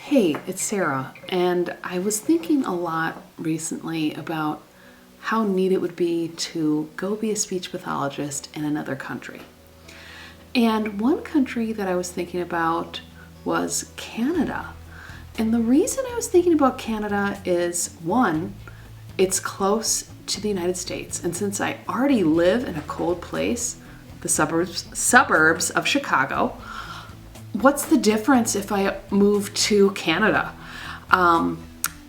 Hey, it's Sarah, and I was thinking a lot recently about how neat it would be to go be a speech pathologist in another country. And one country that I was thinking about was Canada. And the reason I was thinking about Canada is, one, it's close to the United States, and since I already live in a cold place, the suburbs of Chicago, what's the difference if I move to Canada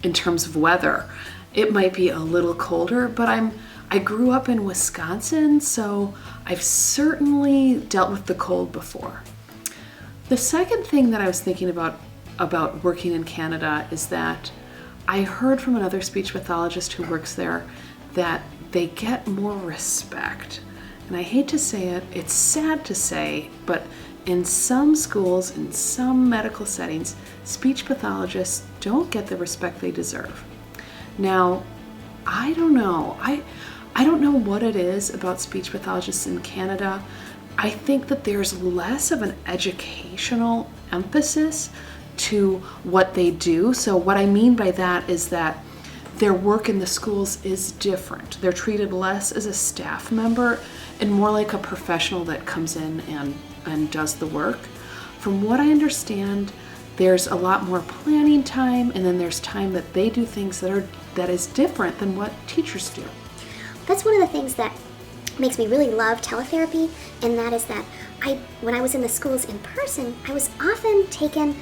in terms of weather? It might be a little colder, but I grew up in Wisconsin, so I've certainly dealt with the cold before. The second thing that I was thinking about working in Canada is that I heard from another speech pathologist who works there that they get more respect. And I hate to say it, it's sad to say, but in some schools, in some medical settings, speech pathologists don't get the respect they deserve. Now, I don't know. I don't know what it is about speech pathologists in Canada. I think that there's less of an educational emphasis to what they do. So what I mean by that is that their work in the schools is different. They're treated less as a staff member and more like a professional that comes in and does the work. From what I understand, there's a lot more planning time, and then there's time that they do things that is different than what teachers do. That's one of the things that makes me really love teletherapy, and that is that when I was in the schools in person, I was often taken,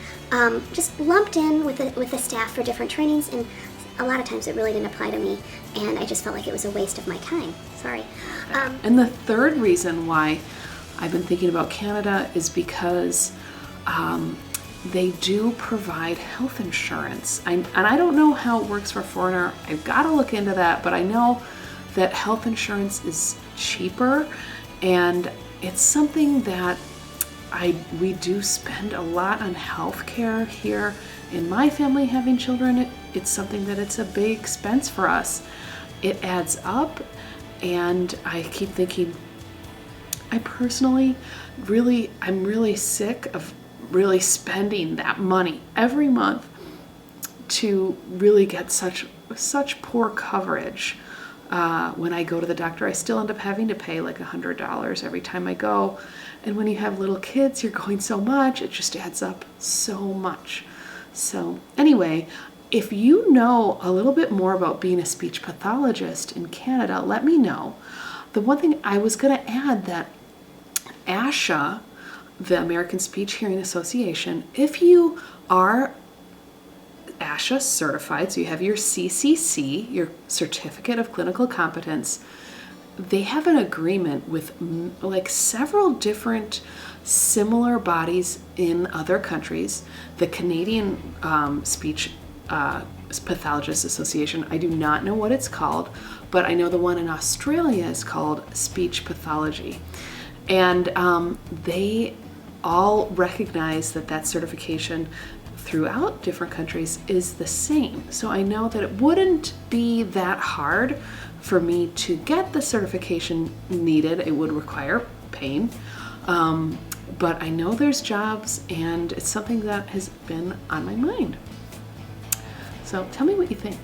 just lumped in with the staff for different trainings, and a lot of times it really didn't apply to me, and I just felt like it was a waste of my time. Sorry. And the third reason why I've been thinking about Canada is because they do provide health insurance. And I don't know how it works for a foreigner. I've got to look into that, but I know that health insurance is cheaper, and it's something that we do spend a lot on health care here. In my family, having children, it's something that it's a big expense for us. It adds up, and I keep thinking, I personally I'm really sick of really spending that money every month to really get such poor coverage. When I go to the doctor, I still end up having to pay like $100 every time I go. And when you have little kids, you're going so much, it just adds up so much. So anyway, if you know a little bit more about being a speech pathologist in Canada, let me know. The one thing I was going to add that ASHA, the American Speech Hearing Association, if you are ASHA certified, so you have your CCC, your Certificate of Clinical Competence, they have an agreement with like several different similar bodies in other countries. The Canadian Speech Pathologist Association, I do not know what it's called, but I know the one in Australia is called Speech Pathology. And they all recognize that certification throughout different countries is the same. So I know that it wouldn't be that hard for me to get the certification needed. It would require pain. But I know there's jobs, and it's something that has been on my mind. So tell me what you think.